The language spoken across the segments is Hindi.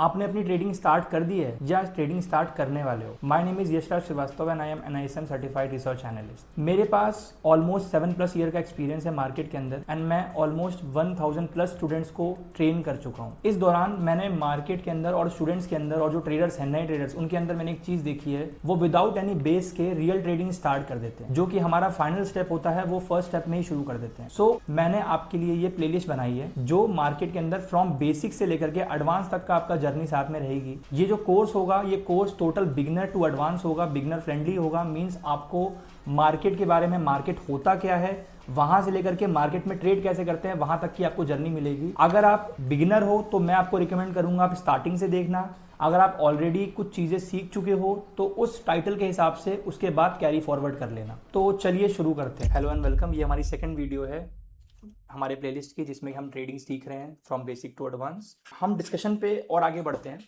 आपने अपनी ट्रेडिंग स्टार्ट कर दी है या ट्रेडिंग स्टार्ट करने वाले हो। My name is Yashraj Shrivastava and I am NISM certified research analyst. मेरे पास ऑलमोस्ट 7+ ईयर का एक्सपीरियंस है मार्केट के अंदर एंड मैं ऑलमोस्ट 1000+ स्टूडेंट्स को ट्रेन कर चुका हूँ। इस दौरान मैंने मार्केट के अंदर और स्टूडेंट्स के अंदर और जो ट्रेडर्स हैं, नए ट्रेडर्स, उनके अंदर मैंने एक चीज देखी है, वो विदाउट एनी बेस के रियल ट्रेडिंग स्टार्ट कर देते हैं। जो कि हमारा फाइनल स्टेप होता है वो फर्स्ट स्टेप में ही शुरू कर देते हैं। सो मैंने आपके लिए ये प्लेलिस्ट बनाई है जो मार्केट के अंदर फ्रॉम बेसिक से लेकर के एडवांस तक का आपका जर्नी साथ में रहेगी। ये जो कोर्स होगा, ये course total beginner to advance होगा, बिगिनर फ्रेंडली होगा। मींस आपको मार्केट के बारे में, मार्केट होता क्या है, वहां से लेकर के मार्केट में ट्रेड कैसे करते हैं, वहां तक की आपको जर्नी मिलेगी। अगर आप बिगिनर हो तो मैं आपको रिकमेंड करूंगा आप स्टार्टिंग से देखना। अगर आप ऑलरेडी कुछ चीजें सीख चुके हो तो उस टाइटल के हिसाब से उसके बाद कैरी फॉरवर्ड कर लेना। तो चलिए शुरू करते हैं। Hello and welcome. ये हमारी सेकंड वीडियो है हमारे प्लेलिस्ट की जिसमें हम ट्रेडिंग सीख रहे हैं फ्रॉम बेसिक टू एडवांस। हम डिस्कशन पे और आगे बढ़ते हैं।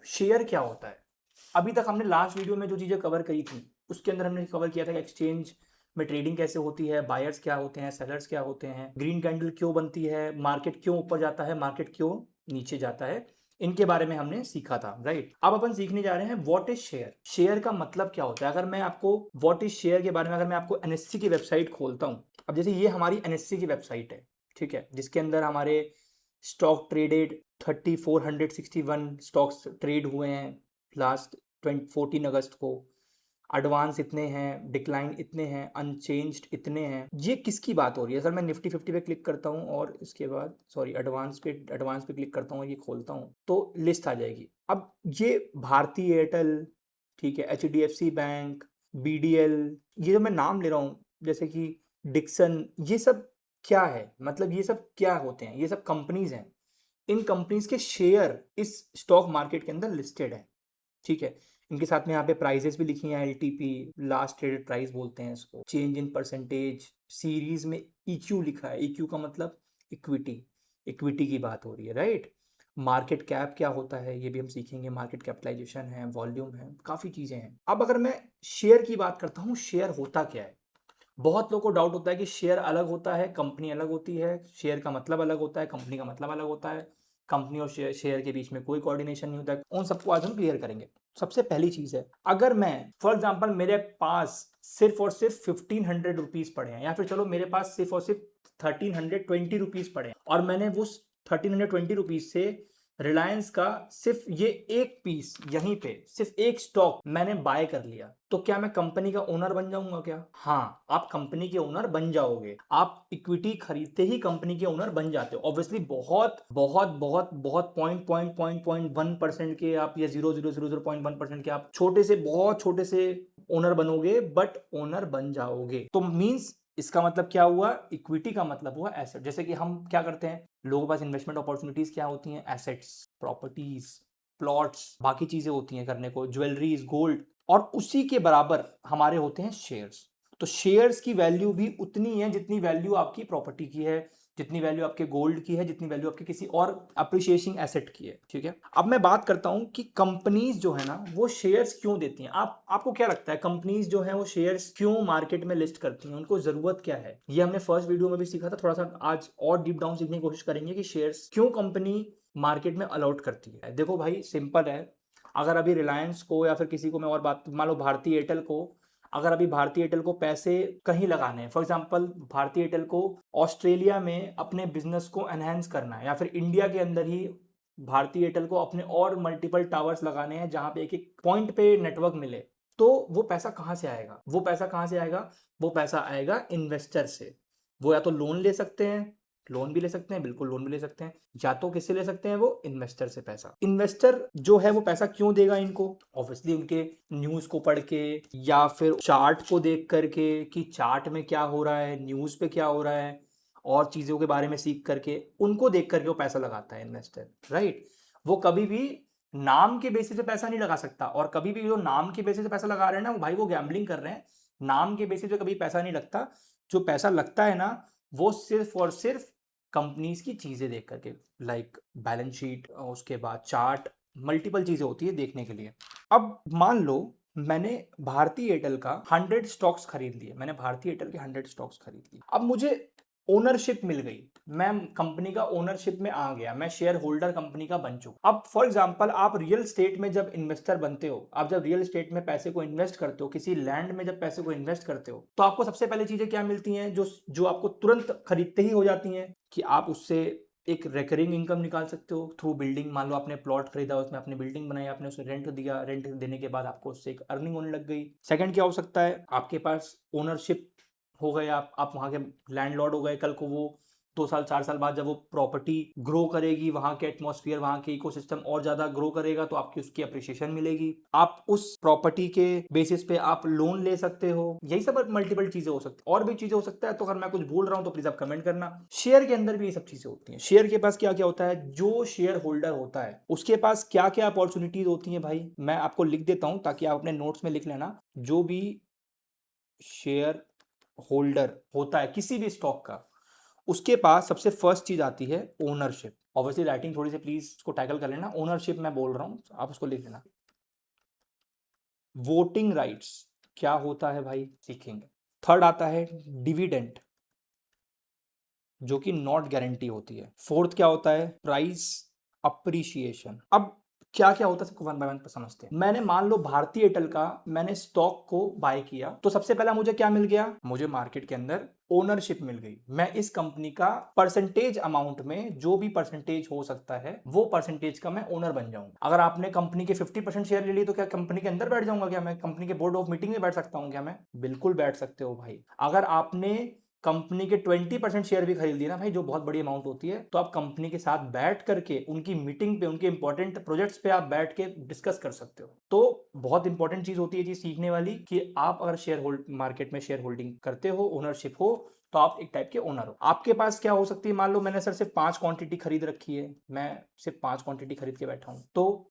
शेयर क्या होता है? अभी तक हमने लास्ट वीडियो में जो चीज़ें कवर करी थी उसके अंदर हमने कवर किया था कि एक्सचेंज में ट्रेडिंग कैसे होती है, बायर्स क्या होते हैं, सेलर्स क्या होते हैं, ग्रीन कैंडल क्यों बनती है, मार्केट क्यों ऊपर जाता है, मार्केट क्यों नीचे जाता है, इनके बारे में हमने सीखा था। राइट, अब अपन सीखने जा रहे हैं व्हाट इज शेयर। शेयर का मतलब क्या होता है? अगर मैं आपको व्हाट इज शेयर के बारे में, अगर मैं आपको NSE की वेबसाइट खोलता हूँ, अब जैसे ये हमारी NSE की वेबसाइट है, ठीक है, जिसके अंदर हमारे स्टॉक ट्रेडेड 3461 स्टॉक्स ट्रेड हुए हैं लास्ट 14 अगस्त को। एडवांस इतने हैं, डिक्लाइन इतने हैं, अनचेंज्ड इतने हैं। ये किसकी बात हो रही है? सर मैं निफ्टी 50 पे क्लिक करता हूँ और इसके बाद एडवांस पे क्लिक करता हूँ, ये खोलता हूँ तो लिस्ट आ जाएगी। अब ये भारती एयरटेल, ठीक है, HDFC बैंक, BDL, ये जो मैं नाम ले रहा हूँ जैसे कि डिक्सन, ये सब क्या है? मतलब ये सब क्या होते हैं? ये सब कंपनीज हैं। इन कंपनीज के शेयर इस स्टॉक मार्केट के अंदर लिस्टेड है, ठीक है। इनके साथ में यहाँ पे प्राइजेस भी लिखी हैं, LTP, लास्ट ट्रेडेड प्राइस बोलते हैं इसको, चेंज इन परसेंटेज, सीरीज में EQ लिखा है। EQ का मतलब इक्विटी, इक्विटी की बात हो रही है। राइट, मार्केट कैप क्या होता है ये भी हम सीखेंगे, मार्केट कैपिटलाइजेशन है, वॉल्यूम है, काफी चीजें हैं। अब अगर मैं शेयर की बात करता हूँ, शेयर होता क्या है? बहुत लोगों को डाउट होता है कि शेयर अलग होता है, कंपनी अलग होती है, शेयर का मतलब अलग होता है, कंपनी का मतलब अलग होता है, कंपनी और शेयर के बीच में कोई कोऑर्डिनेशन नहीं होता है। उन सबको आज हम क्लियर करेंगे। सबसे पहली चीज है, अगर मैं फॉर एग्जांपल मेरे पास सिर्फ और सिर्फ 1500 रुपीज पड़े हैं, या फिर चलो मेरे पास सिर्फ और सिर्फ 1320 रुपीज पड़े हैं, और मैंने वो 1320 रुपीज से रिलायंस का सिर्फ ये एक पीस, यहीं पे सिर्फ एक स्टॉक मैंने बाय कर लिया, तो क्या मैं कंपनी का ओनर बन जाऊंगा क्या? हाँ, आप कंपनी के ओनर बन जाओगे। आप इक्विटी खरीदते ही कंपनी के ओनर बन जाते हो। ऑब्वियसली बहुत बहुत बहुत बहुत पॉइंट पॉइंट पॉइंट पॉइंट 1% के आप, या 0.00001% के आप छोटे से, बहुत छोटे से ओनर बनोगे, बट ओनर बन जाओगे। तो मींस इसका मतलब क्या हुआ? इक्विटी का मतलब हुआ एसेट। जैसे कि हम क्या करते हैं, लोगों के पास इन्वेस्टमेंट अपॉर्चुनिटीज क्या होती हैं? एसेट्स, प्रॉपर्टीज, प्लॉट्स, बाकी चीजें होती हैं करने को, ज्वेलरीज, गोल्ड, और उसी के बराबर हमारे होते हैं शेयर्स। तो शेयर्स की वैल्यू भी उतनी है जितनी वैल्यू आपकी प्रॉपर्टी की है, जितनी वैल्यू आपके गोल्ड की है, जितनी वैल्यू आपके किसी और अप्रिशिएटिंग एसेट की है, ठीक है। अब मैं बात करता हूं कि कंपनीज जो है ना वो शेयर्स क्यों देती हैं। आपको क्या लगता है कंपनीज जो है वो शेयर्स क्यों मार्केट में लिस्ट करती हैं? उनको जरूरत क्या है? ये हमने फर्स्ट वीडियो में भी सीखा था। थोड़ा सा आज और डीप डाउन सीखने की कोशिश करेंगे कि शेयर्स क्यों कंपनी मार्केट में अलॉट करती है। देखो भाई, सिंपल है। अगर अभी रिलायंस को या फिर किसी को, मैं और बात, मान लो भारती एयरटेल को, अगर अभी भारती एयरटेल को पैसे कहीं लगाने हैं, फॉर एग्जांपल भारती एयरटेल को ऑस्ट्रेलिया में अपने बिजनेस को एनहेंस करना है, या फिर इंडिया के अंदर ही भारती एयरटेल को अपने और मल्टीपल टावर्स लगाने हैं जहां पे एक एक पॉइंट पे नेटवर्क मिले, तो वो पैसा कहां से आएगा? वो पैसा कहां से आएगा? वो पैसा आएगा इन्वेस्टर से। वो या तो लोन ले सकते हैं, लोन भी ले सकते हैं, बिल्कुल लोन भी ले सकते हैं, या तो किससे ले सकते हैं? वो इन्वेस्टर से पैसा। इन्वेस्टर जो है वो पैसा क्यों देगा इनको? ऑब्वियसली उनके न्यूज को पढ़ के, या फिर चार्ट को देख करके कि चार्ट में क्या हो रहा है, न्यूज पे क्या हो रहा है, और चीजों के बारे में सीख करके, उनको देख करके वो पैसा लगाता है इन्वेस्टर। राइट, वो कभी भी नाम के बेसिस पे पैसा नहीं लगा सकता, और कभी भी जो नाम के बेसिस पे पैसा लगा रहे हैं ना, वो भाई वो गैम्बलिंग कर रहे हैं। नाम के बेसिस पे कभी पैसा नहीं लगता। जो पैसा लगता है ना, वो सिर्फ और सिर्फ कंपनीज की चीजें देख करके, लाइक बैलेंस शीट, उसके बाद चार्ट, मल्टीपल चीजें होती है देखने के लिए। अब मान लो मैंने भारती एयरटेल का 100 स्टॉक्स खरीद लिए, मैंने भारती एयरटेल के 100 स्टॉक्स खरीद लिए। अब मुझे ओनरशिप मिल गई, मैं कंपनी का ओनरशिप में आ गया, मैं शेयर होल्डर कंपनी का बन चुका। अब फॉर एग्जांपल आप रियल एस्टेट में जब इन्वेस्टर बनते हो, आप जब रियल एस्टेट में पैसे को इन्वेस्ट करते हो, किसी लैंड में जब पैसे को इन्वेस्ट करते हो, तो आपको सबसे पहले चीजें क्या मिलती हैं जो जो आपको तुरंत खरीदते ही हो जाती हैं कि आप उससे एक रेकरिंग इनकम निकाल सकते हो थ्रू बिल्डिंग। मान लो आपने प्लॉट खरीदा, उसमें आपने बिल्डिंग बनाई, आपने उसे रेंट दिया, रेंट देने के बाद आपको उससे एक अर्निंग होने लग गई। सेकंड क्या हो सकता है, आपके पास ओनरशिप हो गए, आप वहां के लैंडलॉर्ड हो गए। कल को वो 2 साल 4 साल बाद जब वो प्रॉपर्टी ग्रो करेगी, वहां के एटमॉस्फेयर, वहां के इकोसिस्टम और ज्यादा ग्रो करेगा, तो आपकी उसकी अप्रिसिएशन मिलेगी। आप उस प्रॉपर्टी के बेसिस पे आप लोन ले सकते हो। यही सब मल्टीपल चीजें हो सकती है, और भी चीजें हो सकता है। तो अगर मैं कुछ भूल रहा हूं तो प्लीज आप कमेंट करना। शेयर के अंदर भी ये सब चीजें होती हैं। शेयर के पास क्या क्या होता है, जो शेयर होल्डर होता है उसके पास क्या क्या अपॉर्चुनिटीज होती है भाई, मैं आपको लिख देता हूं ताकि आप अपने नोट्स में लिख लेना। जो भी शेयर होल्डर होता है किसी भी स्टॉक का, उसके पास सबसे फर्स्ट चीज आती है ओनरशिप। ऑब्वियसली राइटिंग थोड़ी सी प्लीज उसको टैकल कर लेना। ओनरशिप मैं बोल रहा हूं, आप उसको लिख लेना। वोटिंग राइट्स क्या होता है भाई, सीखेंगे। थर्ड आता है डिविडेंड, जो कि नॉट गारंटी होती है। फोर्थ क्या होता है, प्राइस अप्रिशिएशन। अब क्या क्या होता है सबको वन बाय वन समझते हैं। मैंने मान लो भारतीय एयरटेल का मैंने स्टॉक को बाय किया, तो सबसे पहला मुझे क्या मिल गया, मुझे मार्केट के अंदर ओनरशिप मिल गई। मैं इस कंपनी का परसेंटेज अमाउंट में जो भी परसेंटेज हो सकता है वो परसेंटेज का मैं ओनर बन जाऊंगा। अगर आपने कंपनी के 50% शेयर ले लिए तो क्या कंपनी के अंदर बैठ जाऊंगा क्या मैं, कंपनी के बोर्ड ऑफ मीटिंग में बैठ सकता हूं क्या मैं, बिल्कुल बैठ सकते हो भाई। अगर आपने कंपनी के 20% शेयर भी खरीद लिए ना भाई, जो बहुत बड़ी अमाउंट होती है, तो आप कंपनी के साथ बैठ करके उनकी मीटिंग पे, उनके इंपॉर्टेंट प्रोजेक्ट्स पे आप बैठ के डिस्कस कर सकते हो। तो बहुत इंपॉर्टेंट चीज होती है चीज सीखने वाली कि आप अगर शेयर होल्ड मार्केट में शेयर होल्डिंग करते हो, ओनरशिप हो, तो आप एक टाइप के ओनर हो। आपके पास क्या हो सकती है, मान लो मैंने सर सिर्फ 5 क्वांटिटी खरीद रखी है, मैं सिर्फ 5 क्वांटिटी खरीद के बैठा हूं,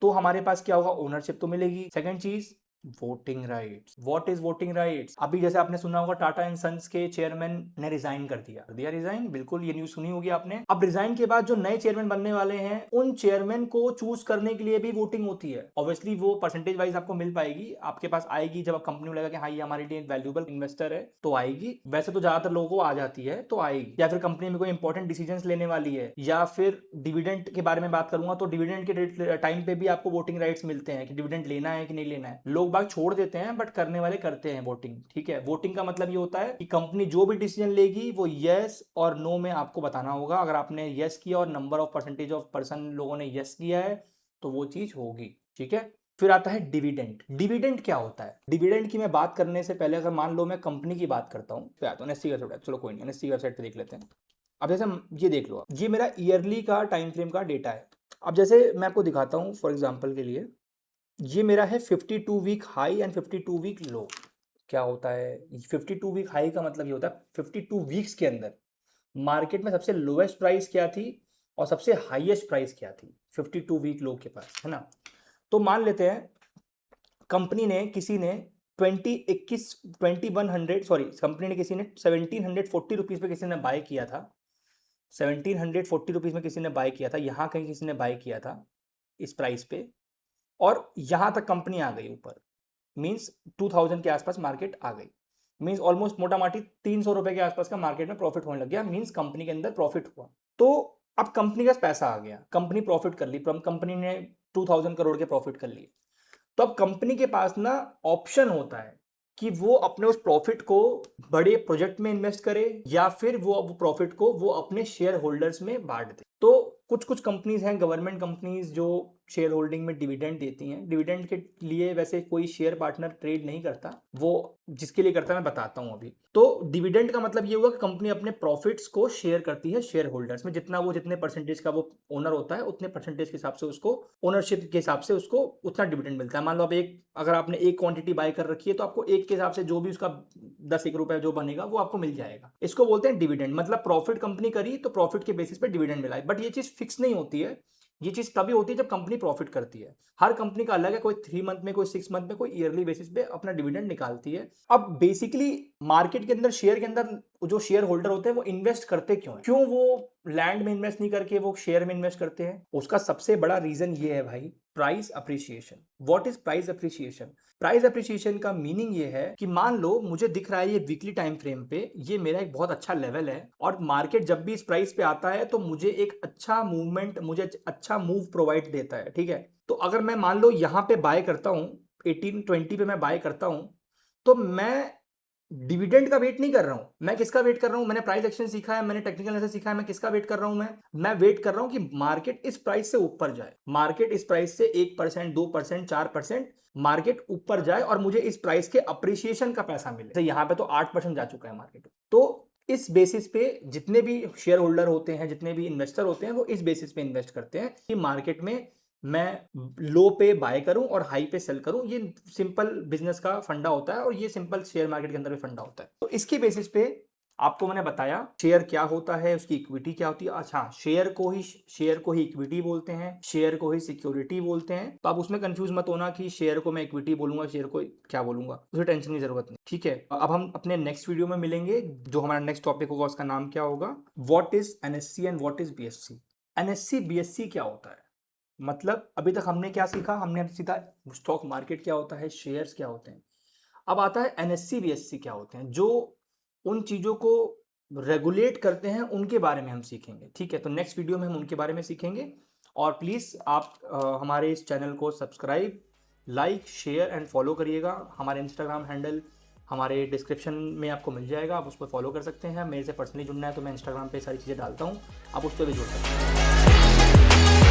तो हमारे पास क्या होगा, ओनरशिप तो मिलेगी। सेकंड चीज, voting rights. What is voting rights, अभी जैसे आपने सुना होगा टाटा एंड सन्स के चेयरमैन ने रिजाइन कर दिया रिजाइन, बिल्कुल ये न्यूज सुनी होगी आपने। अब रिजाइन के बाद जो नए चेयरमैन बनने वाले हैं, उन चेयरमैन को चूज करने के लिए भी वोटिंग होती है। ऑब्वियसली वो परसेंटेज वाइज आपको मिल पाएगी, आपके पास आएगी जब कंपनी को लगेगा कि हाँ ये हमारे लिए वैल्यूएबल इन्वेस्टर है, तो आएगी। वैसे तो ज्यादातर लोगों को आ जाती है, तो आएगी। या फिर कंपनी में कोई इंपॉर्टेंट डिसीजन लेने वाली है, या फिर डिविडेंड के बारे में बात करूंगा, तो डिविडेंड के टाइम पे भी आपको वोटिंग राइट्स मिलते हैं कि डिविडेंड लेना है कि नहीं लेना है। लोग बाग छोड़ देते हैं, बट करने वाले करते हैं वोटिंग। ठीक है, वोटिंग का मतलब ये होता है कि कंपनी जो भी डिसीजन लेगी वो यस और नो में आपको बताना होगा। अगर आपने यस किया और number of percentage of person लोगों ने यस किया है, तो वो चीज होगी। ठीक है, फिर आता है डिविडेंड। डिविडेंड क्या होता है, डिविडेंड की मैं बात करने से पहले अगर मान लो मैं कंपनी की बात करता हूँ, तो एनएससी का वेबसाइट, चलो कोई नहीं, एनएससी वेबसाइट पे देख लेते हैं। अब जैसे ये देख लो, ये मेरा ईयरली का टाइम फ्रेम का डेटा है। अब जैसे मैं आपको दिखाता हूँ फॉर एग्जांपल के लिए, ये मेरा है 52 week high and 52 week low. क्या होता है 52 वीक हाई का मतलब ये होता है 52 वीक्स के अंदर मार्केट में सबसे लोएस्ट प्राइस क्या थी और सबसे हाईएस्ट प्राइस क्या थी 52 वीक लो के पास, है ना। तो मान लेते हैं कंपनी ने, किसी ने 1740 रुपीज पे किसी ने बाय किया था, 1740 रुपीज में किसी ने बाय किया था, यहां कहीं किसी ने बाय किया था इस प्राइस पे, और यहां तक कंपनी आ गई ऊपर, मींस 2000 के आसपास मार्केट आ गई, मींस ऑलमोस्ट मोटा माटी 300 रुपए के आसपास का मार्केट में प्रॉफिट होने लग गया, मींस कंपनी के अंदर प्रॉफिट हुआ। तो अब कंपनी का पैसा आ गया, कंपनी प्रॉफिट कर ली, कंपनी ने 2000 करोड़ के प्रॉफिट कर लिए। तो अब कंपनी के पास ना ऑप्शन होता है कि वो अपने उस प्रॉफिट को बड़े प्रोजेक्ट में इन्वेस्ट करे, या फिर वो प्रॉफिट को वो अपने शेयर होल्डर्स में बांट दे। तो कुछ कुछ कंपनीज हैं, गवर्नमेंट कंपनीज, जो शेयर होल्डिंग में डिविडेंड देती हैं। डिविडेंड के लिए वैसे कोई शेयर पार्टनर ट्रेड नहीं करता, वो जिसके लिए करता है मैं बताता हूं अभी। तो डिविडेंड का मतलब ये हुआ कि कंपनी अपने प्रॉफिट्स को शेयर करती है शेयर होल्डर्स में, जितने परसेंटेज का वो ओनर होता है, उतने परसेंटेज के हिसाब से उसको, ओनरशिप के हिसाब से उसको उतना डिविडेंड मिलता है। मान लो अगर आपने एक क्वांटिटी बाय कर रखी है, तो आपको एक के हिसाब से जो भी उसका 10-1 रुपए जो बनेगा वो आपको मिल जाएगा। इसको बोलते हैं डिविडेंड, मतलब प्रॉफिट कंपनी करी तो प्रॉफिट के बेसिस पे डिविडेंड मिला है। बट ये चीज फिक्स नहीं होती है, ये चीज तभी होती है जब कंपनी प्रॉफिट करती है। हर कंपनी का अलग है, कोई 3 मंथ में, कोई 6 मंथ में, कोई ईयरली बेसिस पे अपना डिविडेंड निकालती है। अब बेसिकली मार्केट के अंदर, शेयर के अंदर जो शेयर होल्डर होते हैं वो इन्वेस्ट करते क्यों है, क्यों वो लैंड में इन्वेस्ट नहीं करके वो शेयर में इन्वेस्ट करते हैं? उसका सबसे बड़ा रीजन ये है भाई, price appreciation. What is price appreciation? Price appreciation का मीनिंग ये है कि मान लो मुझे दिख रहा है ये वीकली टाइम फ्रेम पे ये मेरा एक बहुत अच्छा लेवल है, और मार्केट जब भी इस प्राइस पे आता है तो मुझे एक अच्छा मूवमेंट, मुझे अच्छा मूव प्रोवाइड देता है, ठीक है। तो अगर मैं मान लो यहाँ पे बाय करता हूँ, 1820 पे मैं बाय करता हूँ, तो मैं डिविडेंड का वेट नहीं कर रहा हूं। मैं किसका वेट कर रहा हूं? मैंने प्राइस एक्शन सीखा है, मैंने टेक्निकल एनालिसिस सीखा है, मैं किसका वेट कर रहा हूं? मैं वेट कर रहा हूं कि मार्केट इस प्राइस से ऊपर जाए, मार्केट इस प्राइस से 1%, 2%, 4% मार्केट ऊपर जाए और मुझे इस प्राइस के अप्रिसिएशन का पैसा मिले। यहां पे तो 8% जा चुका है मार्केट। तो इस बेसिस पे जितने भी शेयर होल्डर होते हैं, जितने भी इन्वेस्टर होते हैं, वो इस बेसिस पे इन्वेस्ट करते हैं कि मार्केट में मैं लो पे बाय करूं और हाई पे सेल करूं। ये सिंपल बिजनेस का फंडा होता है और ये सिंपल शेयर मार्केट के अंदर भी फंडा होता है। तो इसके बेसिस पे आपको मैंने बताया शेयर क्या होता है, उसकी इक्विटी क्या होती है। अच्छा, शेयर को ही इक्विटी बोलते हैं, शेयर को ही सिक्योरिटी बोलते हैं। तो आप उसमें कंफ्यूज मत होना कि शेयर को मैं इक्विटी बोलूंगा, शेयर को क्या बोलूंगा, उसे टेंशन की जरूरत नहीं, ठीक है। अब हम अपने नेक्स्ट वीडियो में मिलेंगे, जो हमारा नेक्स्ट टॉपिक होगा उसका नाम क्या होगा, what is NSC and what is BSc. NSC BSc क्या होता है, मतलब अभी तक हमने क्या सीखा? हमने सीखा स्टॉक मार्केट क्या होता है, शेयर्स क्या होते हैं। अब आता है एनएससी बीएससी क्या होते हैं, जो उन चीज़ों को रेगुलेट करते हैं, उनके बारे में हम सीखेंगे, ठीक है। तो नेक्स्ट वीडियो में हम उनके बारे में सीखेंगे। और प्लीज़ आप हमारे इस चैनल को subscribe, like, share and follow करिएगा। हमारे इंस्टाग्राम हैंडल हमारे डिस्क्रिप्शन में आपको मिल जाएगा, आप उस पर फॉलो कर सकते हैं। मेरे से पर्सनली जुड़ना है तो मैं इंस्टाग्राम पे सारी चीज़ें डालता हूँ, आप उस पर भी जुड़ सकते हैं।